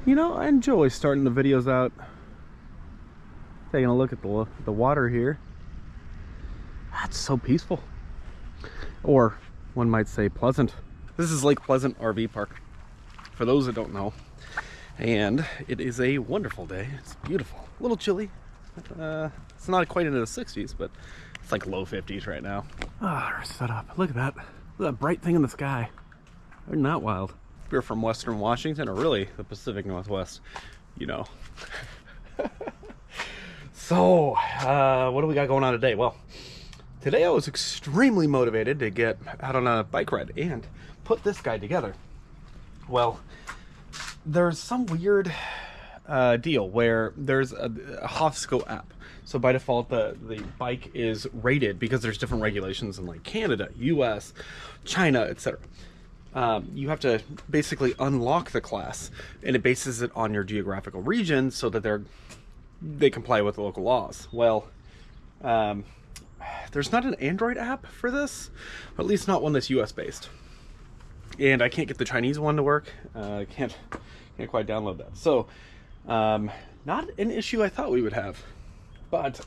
You know, I enjoy starting the videos out taking a look at the water here. That's so peaceful, or one might say pleasant. This is Lake Pleasant RV Park, for those that don't know, and it is a wonderful day. It's beautiful, a little chilly. It's not quite into the 60s, but it's like low 50s right now. Ah, we're set up. Look at that. Look at that bright thing in the sky. Isn't that wild? We're from Western Washington, or really the Pacific Northwest, you know. So, what do we got going on today? Well, today I was extremely motivated to get out on a bike ride and put this guy together. Well, there's some weird deal where there's a Hofsco app. So by default, the bike is rated because there's different regulations in like Canada, US, China, etc. You have to basically unlock the class, and it bases it on your geographical region so that they comply with the local laws. Well, there's not an Android app for this, or at least not one that's US based. And I can't get the Chinese one to work. Can't quite download that. So, not an issue I thought we would have. But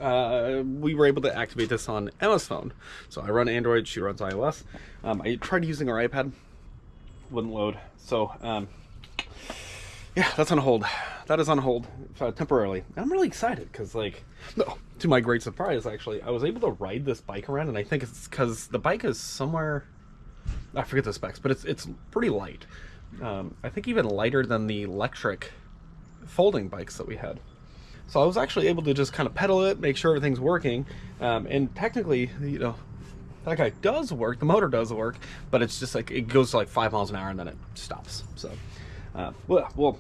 we were able to activate this on Emma's phone. So I run Android, she runs iOS. I tried using our iPad, wouldn't load. So, yeah, that's on hold. That is on hold temporarily. And I'm really excited because, like, no, to my great surprise, actually, I was able to ride this bike around, and I think it's because the bike is somewhere, I forget the specs, but it's pretty light. I think even lighter than the electric folding bikes that we had. So I was actually able to just kind of pedal it, make sure everything's working, and technically, you know, that guy does work, the motor does work, but it's just like, it goes to like 5 miles an hour and then it stops. So, we'll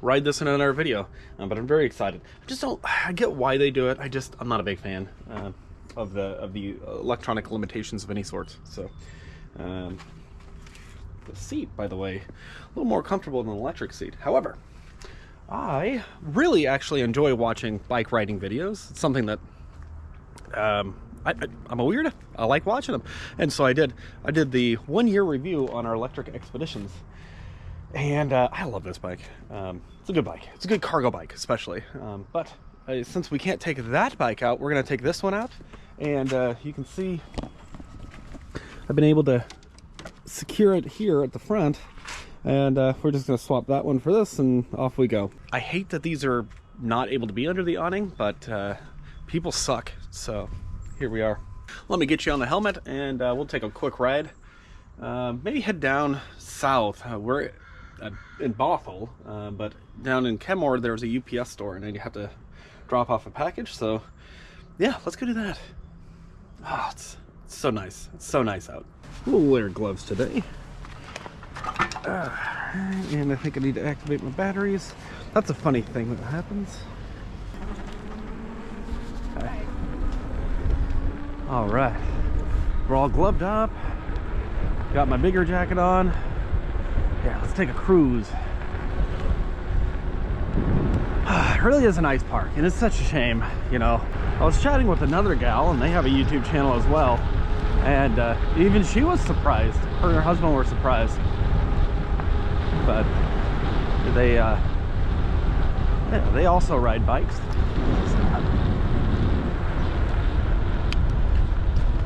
ride this in another video, but I'm very excited. I get why they do it. I'm not a big fan of the electronic limitations of any sort. So, the seat, by the way, a little more comfortable than an electric seat. However, I really actually enjoy watching bike riding videos. It's something that I'm a weirdo. I like watching them, and so I did the 1-year review on our electric expeditions, and I love this bike. It's a good bike. It's a good cargo bike, especially. But since we can't take that bike out, we're gonna take this one out, and you can see I've been able to secure it here at the front, and we're just gonna swap that one for this, and off we go. I hate that these are not able to be under the awning, but people suck, so here we are. Let me get you on the helmet, and we'll take a quick ride. Maybe head down south. We're in Bothell, but down in Kenmore there's a UPS store, and then you have to drop off a package. So yeah, let's go do that. Oh, it's so nice. It's so nice out. We'll wear gloves today. And I think I need to activate my batteries. That's a funny thing that happens. Okay. All right, we're all gloved up. Got my bigger jacket on. Yeah, let's take a cruise. It really is a nice park, and it's such a shame, you know. I was chatting with another gal, and they have a YouTube channel as well, and even she was surprised. Her and her husband were surprised. But they also ride bikes.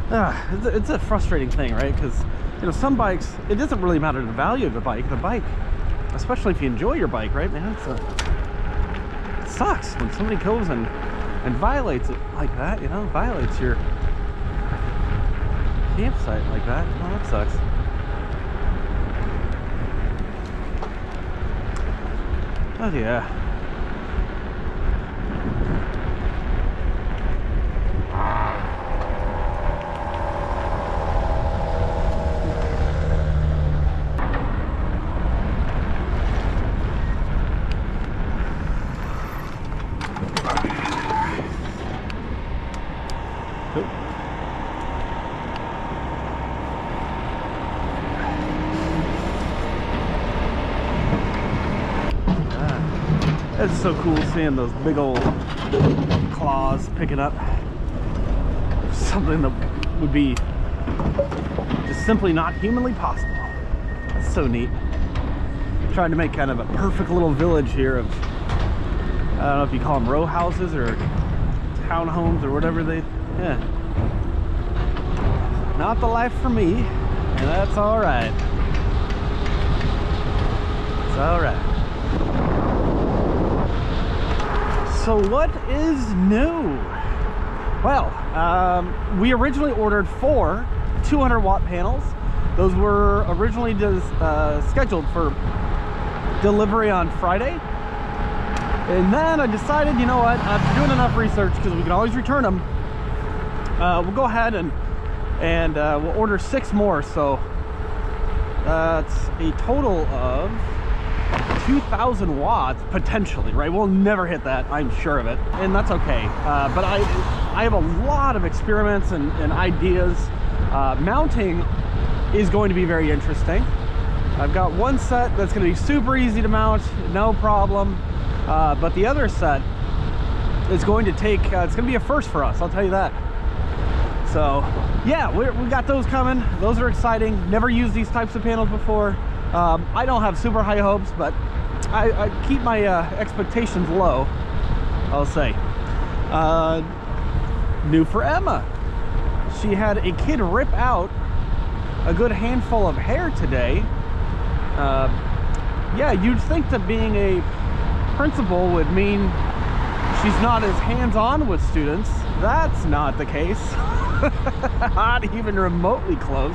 It's a frustrating thing, right? Because, you know, some bikes, it doesn't really matter the value of the bike. The bike, especially if you enjoy your bike, right, man? It sucks when somebody goes and violates it like that, you know, violates your campsite like that. Oh, that sucks. Oh yeah. It's so cool seeing those big old claws picking up something that would be just simply not humanly possible. That's so neat. trying to make kind of a perfect little village here of, I don't know if you call them row houses or townhomes or whatever they, yeah. Not the life for me, and that's all right. It's all right. So what is new? Well, we originally ordered 4 200-watt panels. Those were originally scheduled for delivery on Friday. And then I decided, you know what, after doing enough research, because we can always return them, we'll go ahead and we'll order 6 more. So that's a total of 2,000 watts potentially, right? We'll never hit that, I'm sure of it, and that's okay. But I have a lot of experiments and ideas. Mounting is going to be very interesting. I've got one set that's going to be super easy to mount, no problem. But the other set is going to take, it's going to be a first for us, I'll tell you that. So yeah, we got those coming. Those are exciting. Never used these types of panels before. I don't have super high hopes, but I keep my expectations low, I'll say. New for Emma. She had a kid rip out a good handful of hair today. Yeah, you'd think that being a principal would mean she's not as hands-on with students. That's not the case. Not even remotely close.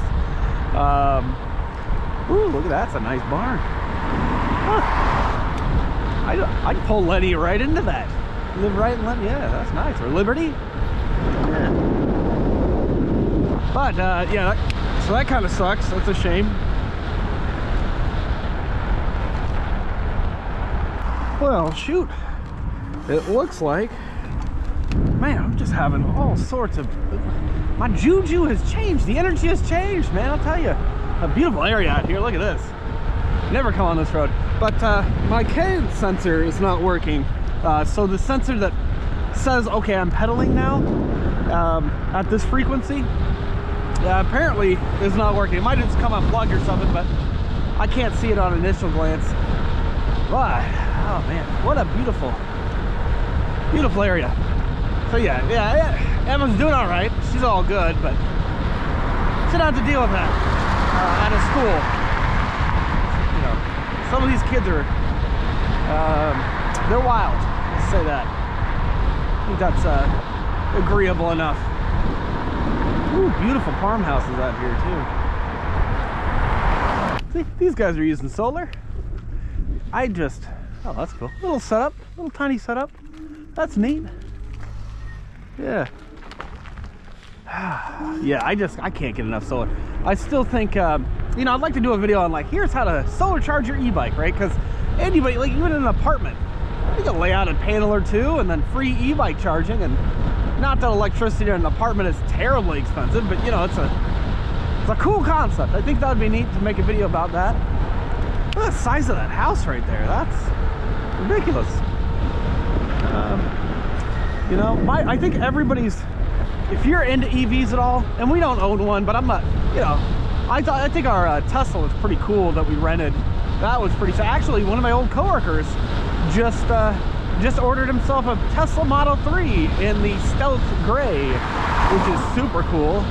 Ooh, look at that, that's a nice barn. Huh. I'd pull Lenny right into that. Live right in Lenny, yeah, that's nice. Or Liberty. Yeah. But yeah, so that kind of sucks. That's a shame. Well, shoot. It looks like, man, I'm just having all sorts of, my juju has changed. The energy has changed, man, I'll tell you. A beautiful area out here. Look at this. Never come on this road. But my K sensor is not working. So the sensor that says, okay, I'm pedaling now at this frequency, apparently is not working. It might have just come unplugged or something, but I can't see it on initial glance. But, oh man, what a beautiful, beautiful area. So yeah, Emma's doing all right. She's all good, but she'll have to deal with that at a school. You know, some of these kids are, they're wild, let's say that. I think that's agreeable enough. Ooh, beautiful farmhouses out here too. See, these guys are using solar. Oh, that's cool. Little setup, little tiny setup. That's neat. Yeah. Yeah, I can't get enough solar. I still think, you know, I'd like to do a video on like, here's how to solar charge your e-bike, right? Because anybody, like even in an apartment, you can lay out a panel or two and then free e-bike charging. And not that electricity in an apartment is terribly expensive, but you know, it's a cool concept. I think that would be neat to make a video about that. Look at the size of that house right there. That's ridiculous. You know, I think everybody's, if you're into EVs at all, and we don't own one, but I'm not, you know, I think our Tesla was pretty cool that we rented. That was pretty, so actually one of my old coworkers just ordered himself a Tesla Model 3 in the Stealth Gray, which is super cool.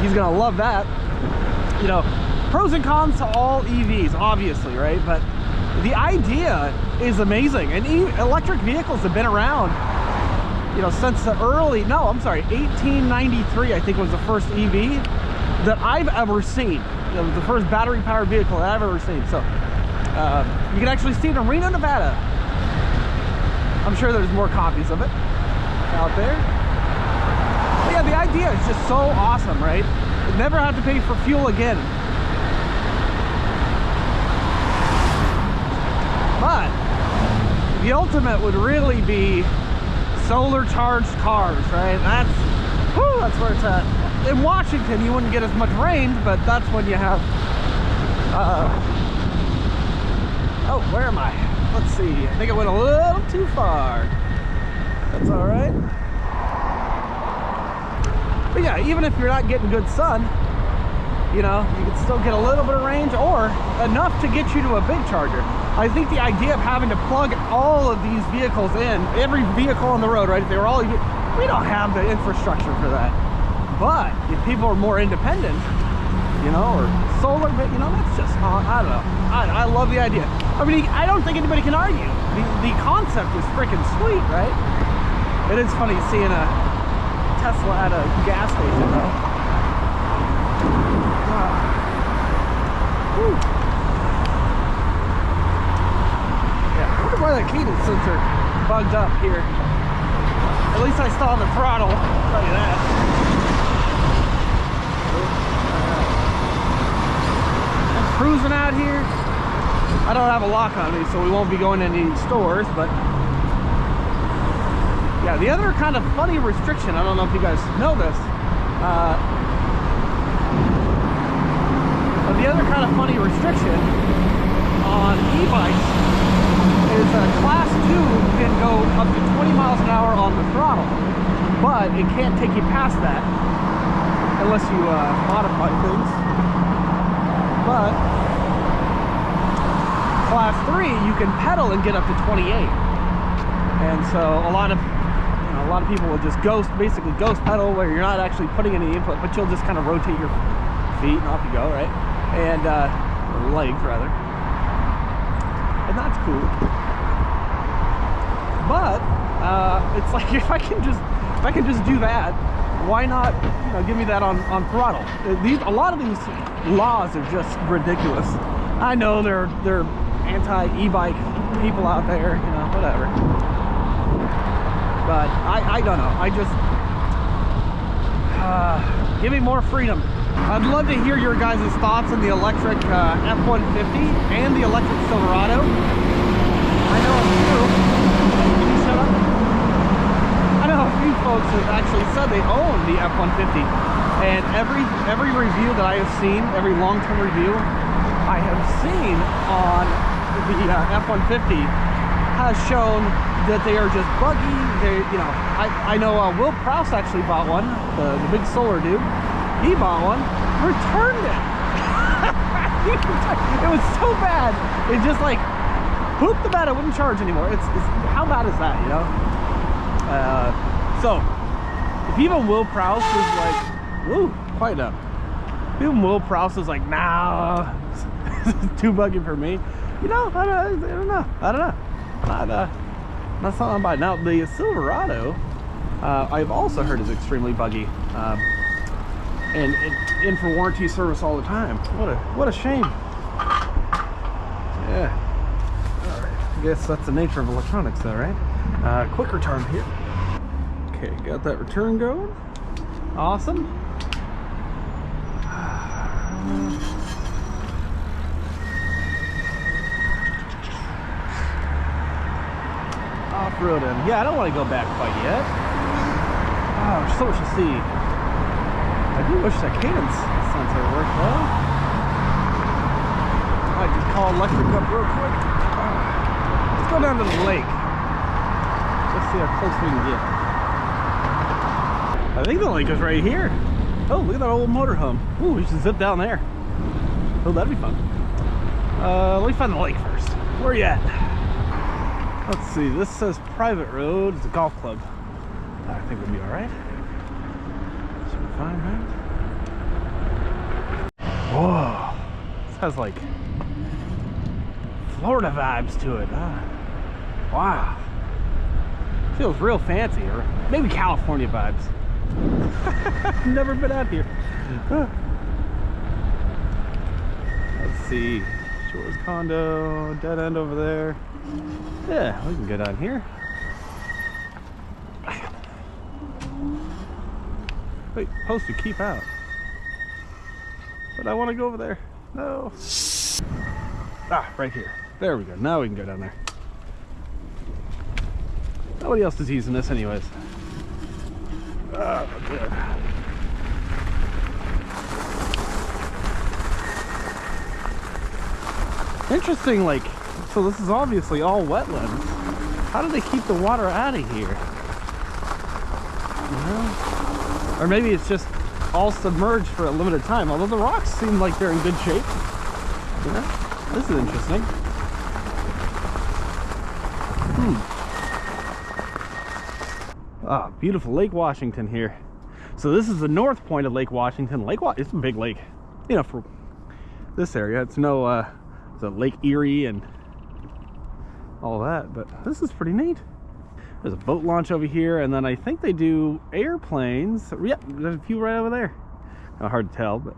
He's gonna love that. You know, pros and cons to all EVs, obviously, right? But the idea is amazing, and electric vehicles have been around, you know, since the 1893, I think was the first EV that I've ever seen. It was the first battery-powered vehicle that I've ever seen. So you can actually see it in Reno, Nevada. I'm sure there's more copies of it out there. But yeah, the idea is just so awesome, right? You never have to pay for fuel again. But the ultimate would really be solar charged cars, right? That's where it's at. In Washington, you wouldn't get as much range, but that's when you have oh, where am I? Let's see. I think I went a little too far. That's all right. But yeah, even if you're not getting good sun, you know, you can still get a little bit of range or enough to get you to a big charger. I think the idea of having to plug all of these vehicles in, every vehicle on the road, right? If they were all, we don't have the infrastructure for that. But if people are more independent, you know, or solar, you know, that's just, I don't know. I love the idea. I mean, I don't think anybody can argue. The concept is freaking sweet, right? It is funny seeing a Tesla at a gas station, though. Whew. Yeah, I wonder why that cadence sensor bugged up here. At least I still on the throttle, I'll tell you that. I'm cruising out here. I don't have a lock on me, so we won't be going to any stores, but yeah, the other kind of funny restriction, I don't know if you guys know this, but the other kind of funny restriction on e-bikes is class 2 can go up to 20 miles an hour on the throttle, but it can't take you past that unless you modify things. But class 3, you can pedal and get up to 28. And so a lot of people will just basically ghost pedal where you're not actually putting any input, but you'll just kind of rotate your feet and off you go, right? And or legs rather. And that's cool. But it's like if I can just do that, why not, you know, give me that on throttle? A lot of these laws are just ridiculous. I know they're anti-e-bike people out there, you know, whatever. But I don't know. I just give me more freedom. I'd love to hear your guys' thoughts on the electric F-150 and the electric Silverado. I know a few. Can you shut up? I know a few folks that actually said they own the F-150, and every review that I have seen, every long-term review I have seen on the F-150 has shown that they are just buggy. They, you know, I know Will Prouse actually bought one, the big solar dude. He bought one, returned it. It was so bad. It just like pooped the bed. It wouldn't charge anymore. It's how bad is that, you know? So if even Will Prouse is like, woo, quiet up. If even Will Prouse is like, nah, it's too buggy for me. You know, I don't know. That's not I'm buying. Now the Silverado, I've also heard is extremely buggy, and in for warranty service all the time. What a shame. Yeah. All right. I guess that's the nature of electronics, though, right? Quick return here. Okay, got that return going. Awesome. Off-roading. Yeah, I don't want to go back quite yet. Oh, there's so much to see. I do wish that cadence sensor worked well. I might just call electric up real quick. Let's go down to the lake. Let's see how close we can get. I think the lake is right here. Oh, look at that old motorhome. Ooh, we should zip down there. Oh, that'd be fun. Let me find the lake first. Where are you at? Let's see, this says private road. It's a golf club. I think we'll be alright. Should be fine, right? Whoa. This has like Florida vibes to it. Wow. Feels real fancy, or maybe California vibes. I've never been out here. Let's see. Shores condo, dead end over there. Yeah, we can go down here. Wait, supposed to keep out. But I want to go over there. No. Ah, right here. There we go. Now we can go down there. Nobody else is using this anyways. Oh, good. Interesting, like, so this is obviously all wetlands. How do they keep the water out of here? You know? Or maybe it's just all submerged for a limited time, although the rocks seem like they're in good shape. Yeah, this is interesting. Ah, beautiful Lake Washington here. So this is the north point of Lake Washington. It's a big lake, you know, for this area. It's no it's a Lake Erie and all that, but this is pretty neat. There's a boat launch over here, and then I think they do airplanes. Yep, there's a few right over there. Kind of hard to tell, but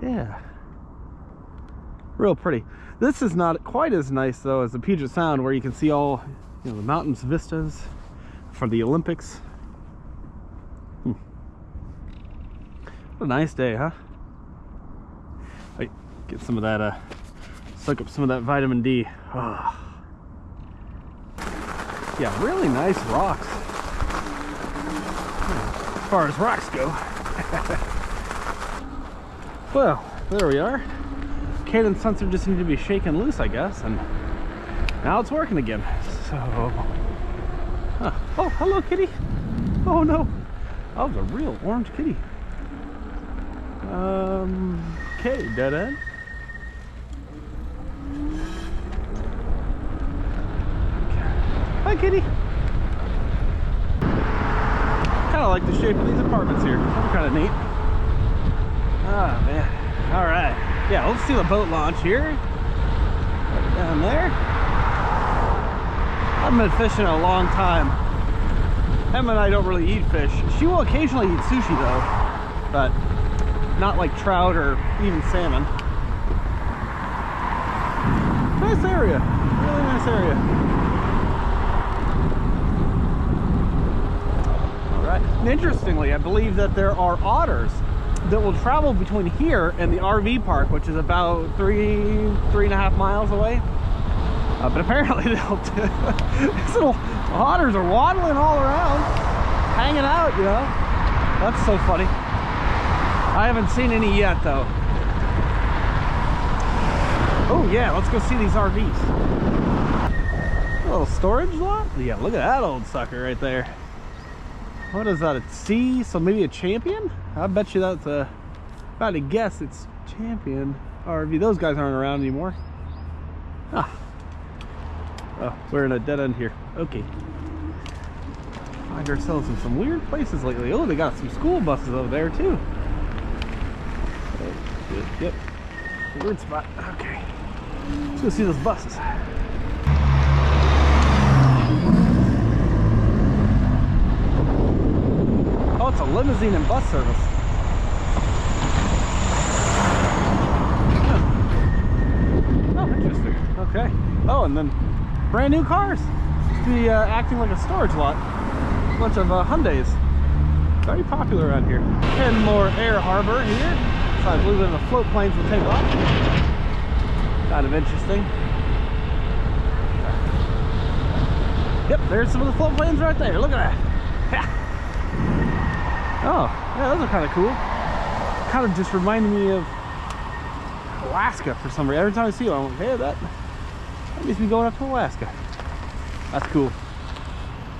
yeah, real pretty. This is not quite as nice though as the Puget Sound, where you can see all, you know, the mountains vistas for the Olympics. What a nice day, huh? I get some of that, soak up some of that vitamin D. Oh. Yeah, really nice rocks. As far as rocks go. Well, there we are. Cadence sensor just needed to be shaken loose, I guess, and now it's working again. So, oh, hello, kitty. Oh no, that was a real orange kitty. Okay, dead end. Hi, kitty. Kind of like the shape of these apartments here. They're kind of neat. Ah, man. All right. Yeah, let's see the boat launch here. Right down there. I haven't been fishing in a long time. Emma and I don't really eat fish. She will occasionally eat sushi though, but not like trout or even salmon. Nice area. Really nice area. And interestingly, I believe that there are otters that will travel between here and the RV park, which is about 3.5 miles away. But apparently these little otters are waddling all around, hanging out, you know. That's so funny. I haven't seen any yet though. Oh yeah, let's go see these RVs. A little storage lot? Yeah, look at that old sucker right there. What is that, a C? So maybe a Champion? I bet you that's a, if I had to guess, it's Champion RV. Those guys aren't around anymore. Ah. Oh, we're in a dead end here. Okay. Find ourselves in some weird places lately. Oh, they got some school buses over there too. Yep. Weird spot. Okay. Let's go see those buses. Oh, it's a limousine and bus service. Oh, interesting. Okay. Oh, and then brand new cars. Used to be acting like a storage lot. A bunch of Hyundais. Very popular around here. Kenmore Air Harbor here. So I believe that the float planes will take off. Kind of interesting. Yep, there's some of the float planes right there. Look at that. Oh, yeah, those are kind of cool. Kind of just reminded me of Alaska for some reason. Every time I see one, I'm like, hey, that makes me going up to Alaska. That's cool.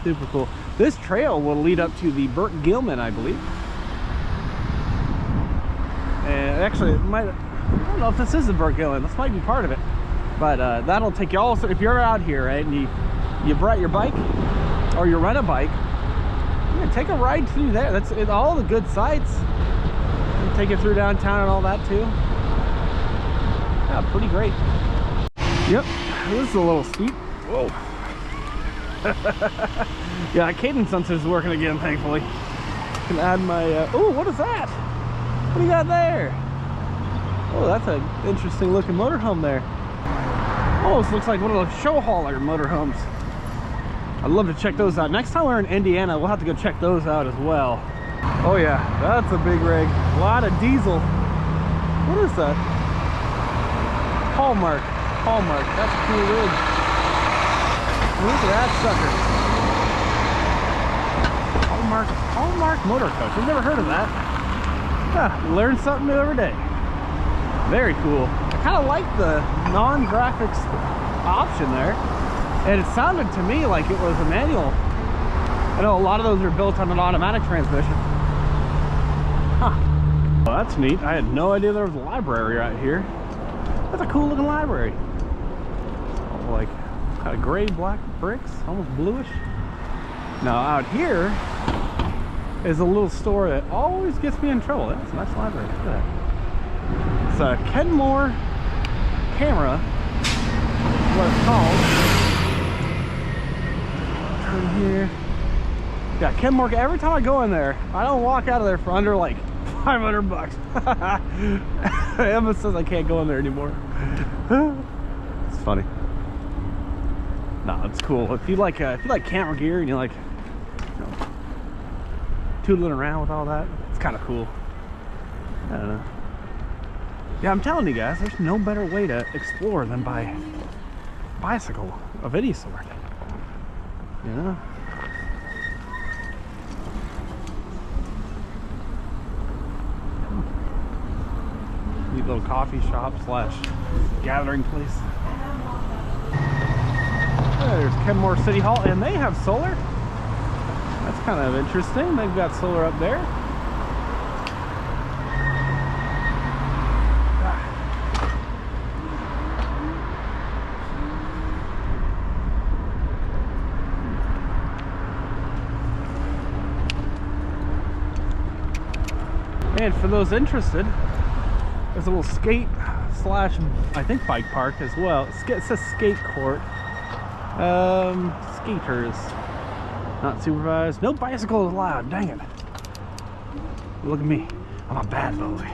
Super cool. This trail will lead up to the Burt Gilman, I believe. And actually, it might, I don't know if this is the Burt Gilman. This might be part of it. But that'll take you all, so if you're out here, right, and you brought your bike or you rent a bike, yeah, take a ride through there. That's all the good sights. And take it through downtown and all that too. Yeah, pretty great. Yep, this is a little steep. Whoa. Yeah, cadence sensor is working again, thankfully. Can add my. Oh, what is that? What do you got there? Oh, that's an interesting looking motorhome there. Almost looks like one of those show hauler motorhomes. I'd love to check those out. Next time we're in Indiana, we'll have to go check those out as well. Oh yeah, that's a big rig. A lot of diesel. What is that? Hallmark. That's a cool rig. Look at that sucker. Hallmark motor coach. I've never heard of that. Huh, learn something new every day. Very cool. I kind of like the non-graphics option there. And it sounded to me like it was a manual. I know a lot of those are built on an automatic transmission. Huh. Well, that's neat. I had no idea there was a library right here. That's a cool looking library. Like kind of gray black bricks, almost bluish. Now out here is a little store that always gets me in trouble. That's a nice library. Look at that. It's a Kenmore camera, is what it's called. Turn here. Yeah, Kenmore. Every time I go in there, I don't walk out of there for under like 500 bucks. Emma says I can't go in there anymore. It's funny. No, it's cool. If you like camera gear and you like, you know, tootling around with all that, it's kind of cool. I don't know. Yeah, I'm telling you guys, there's no better way to explore than by bicycle of any sort. You know. Neat little coffee shop slash gathering place. There's Kenmore City Hall, and they have solar. That's kind of interesting. They've got solar up there. And for those interested, there's a little skate slash, I think, bike park as well. It says skate court. Skaters not supervised. No bicycles allowed. Dang it. Look at me. I'm a bad boy.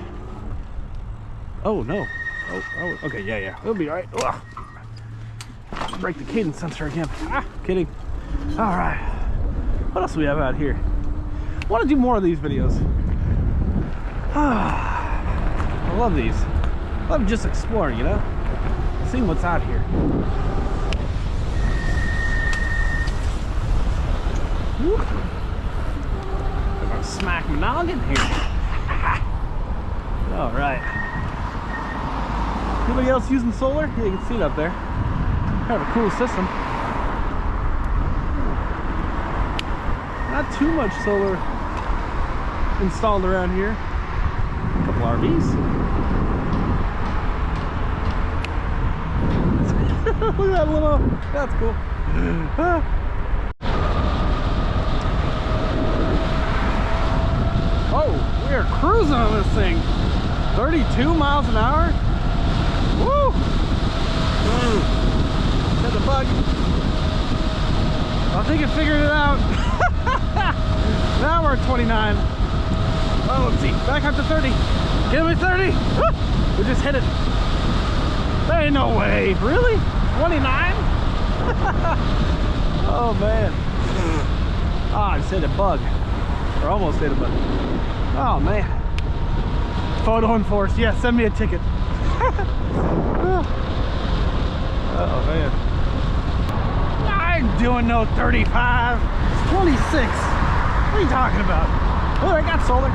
Oh no. Oh, okay, yeah. It'll be alright. Break the cadence sensor again. Kidding. Alright. What else do we have out here? I want to do more of these videos. I love these. I love just exploring, you know? Seeing what's out here. Woo. I'm gonna smack my noggin here. Alright. Anybody else using solar? Yeah, you can see it up there. Kind of a cool system. Not too much solar installed around here. A couple RVs. Look at that little, that's cool. Oh, we are cruising on this thing. 32 miles an hour. Woo! Hit the bug. I think it figured it out. Now we're at 29. Oh, let's see. Back up to 30. Give me 30. We just hit it. There ain't no way. Really? 29? Oh, man. Oh, I just hit a bug. Or almost hit a bug. Oh, man. Photo enforced. Yeah, send me a ticket. Oh, man. I ain't doing no 35. It's 26. What are you talking about? Oh, I got solar.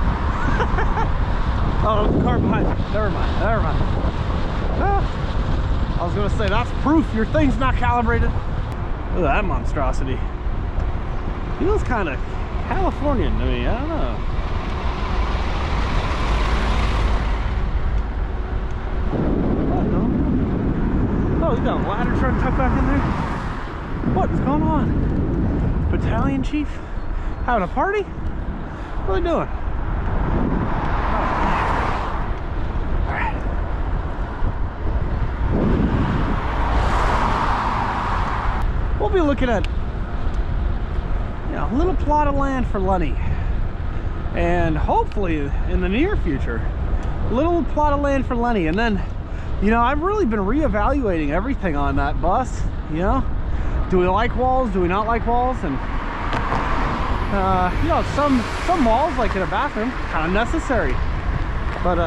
Oh, the car behind me. Never mind. I was gonna say, that's proof your thing's not calibrated. Look at that monstrosity. Feels kind of Californian to me. I don't know. Oh, you got a ladder truck tucked back in there? What is going on? Battalion chief having a party? What are they doing? We'll be looking at, you know, a little plot of land for Lenny, and hopefully in the near future, a little plot of land for Lenny. And then, you know, I've really been reevaluating everything on that bus. You know, do we like walls? Do we not like walls? And you know, some walls, like in a bathroom, kind of necessary, but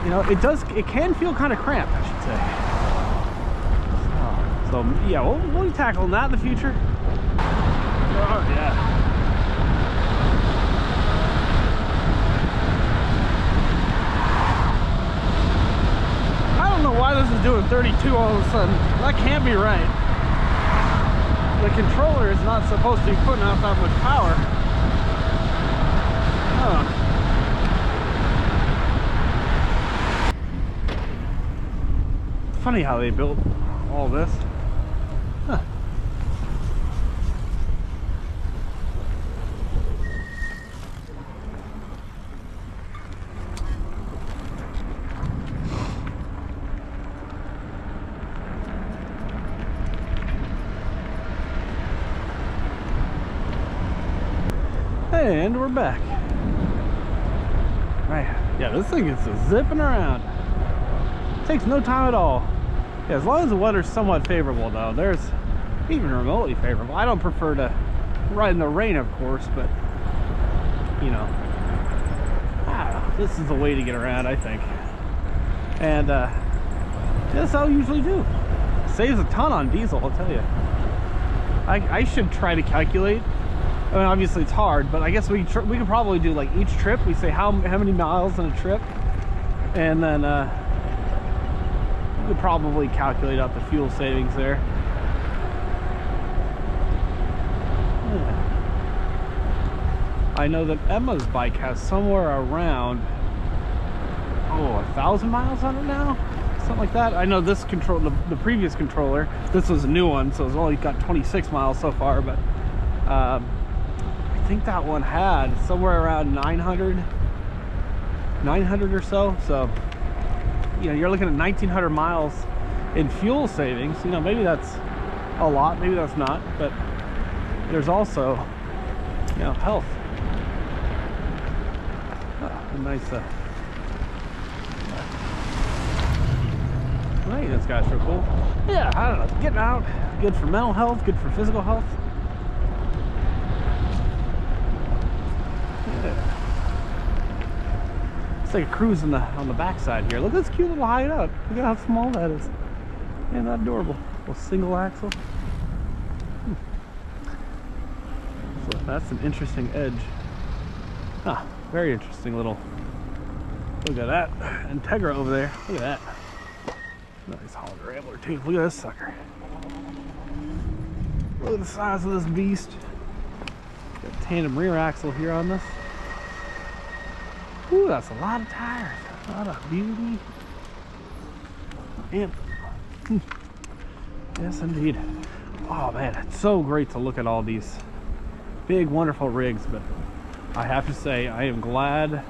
you know, it can feel kind of cramped, I should say. So yeah, we'll be tackling that in the future. Oh yeah. I don't know why this is doing 32 all of a sudden. That can't be right. The controller is not supposed to be putting out that much power. Oh. funny how they built all this. Huh. And we're back. Right. Yeah, this thing is zipping around. Takes no time at all. Yeah, as long as the weather's somewhat favorable though. There's even remotely favorable. I don't prefer to ride in the rain, of course, but you know, I don't know, this is the way to get around, I think. And that's how I usually do. Saves a ton on diesel, I'll tell you. I should try to calculate. I mean, obviously it's hard, but I guess we could probably do like each trip. We say how many miles in a trip, and then we could probably calculate out the fuel savings there. Yeah. I know that Emma's bike has somewhere around 1,000 miles on it now, something like that. I know this the previous controller, this was a new one, so it's only got 26 miles so far, but I think that one had somewhere around 900 or so. So, you know, you're looking at 1,900 miles in fuel savings. You know, maybe that's a lot, maybe that's not, but there's also, you know, health. A nice maintenance guys are cool. Yeah, I don't know, getting out, good for mental health, good for physical health. It's like a cruise on the backside here. Look at this cute little hideout. Look at how small that is. Isn't that adorable? A little single axle. So that's an interesting edge. Ah, very interesting little. Look at that Integra over there. Look at that. Nice Hollander Rambler too. Look at this sucker. Look at the size of this beast. Got a tandem rear axle here on this. Ooh, that's a lot of tires. A lot of beauty. And yes, indeed. Oh man, it's so great to look at all these big, wonderful rigs. But I have to say, I am glad. I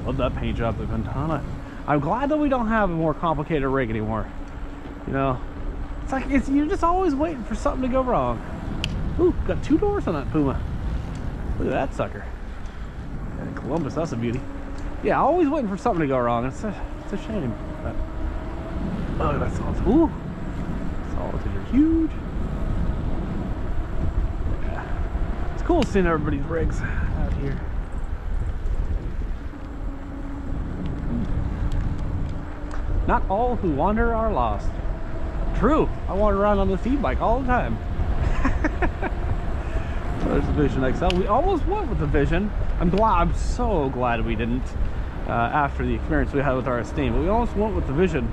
love that paint job, the Ventana. I'm glad that we don't have a more complicated rig anymore. You know, it's like you're just always waiting for something to go wrong. Ooh, got 2 doors on that Puma. Look at that sucker. And Columbus, that's a beauty. Yeah, always waiting for something to go wrong. It's a shame. But, oh, that's awesome. Ooh, solids are huge. Yeah, it's cool seeing everybody's rigs out here. Not all who wander are lost. True. I wander around on this e-bike all the time. So there's the Vision XL. We almost went with the Vision. I'm so glad we didn't after the experience we had with our Esteem. But we almost went with the Vision,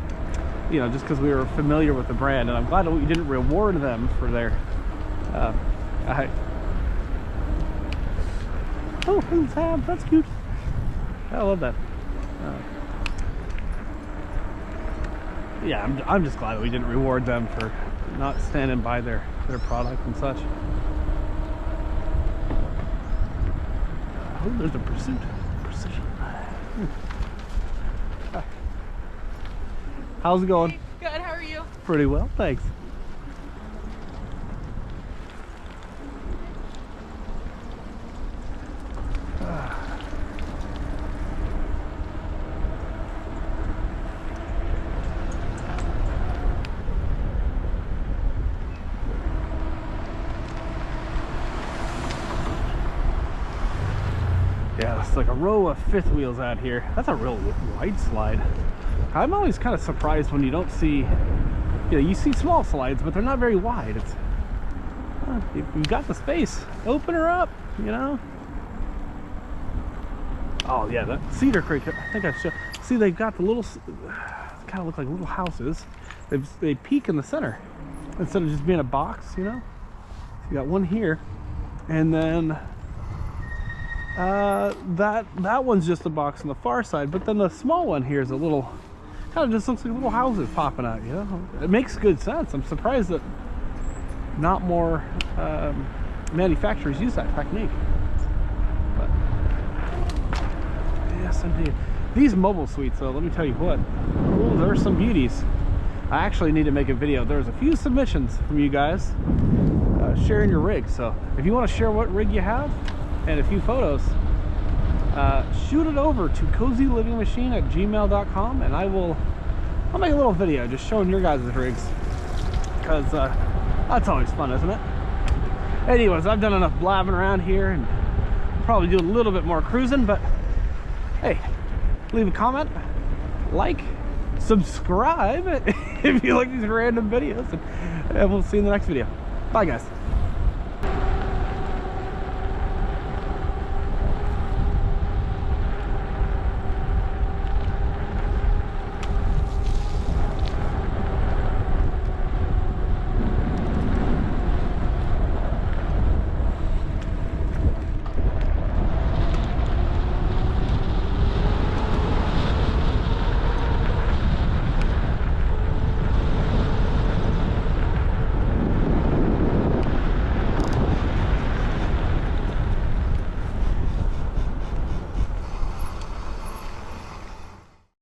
you know, just because we were familiar with the brand. And I'm glad that we didn't reward them for their oh, Sam, that's cute. I love that. Yeah, I'm just glad that we didn't reward them for not standing by their product and such. Oh, there's a Pursuit. Precision. How's it going? Good, how are you? Pretty well, thanks. Yeah, it's like a row of fifth wheels out here. That's a real wide slide. I'm always kind of surprised when you don't see, you know, you see small slides, but they're not very wide. It's, you've got the space. Open her up, you know. Oh yeah, that Cedar Creek. I think I should see. They've got the little, kind of look like little houses. They peak in the center instead of just being a box, you know. So you got one here, and then that one's just a box on the far side, but then the small one here is a little, Kind of just looks like little houses popping out, you know? It makes good sense. I'm surprised that not more manufacturers use that technique. But yes, indeed. These mobile suites, though, let me tell you what, oh, there's some beauties. I actually need to make a video. There's a few submissions from you guys sharing your rig. So if you want to share what rig you have and a few photos, shoot it over to cozylivingmachine@gmail.com, and I'll make a little video just showing your guys' rigs, because that's always fun, isn't it? Anyways, I've done enough blabbing around here, and I'll probably do a little bit more cruising, but hey, leave a comment, like, subscribe if you like these random videos, and we'll see you in the next video. Bye, guys.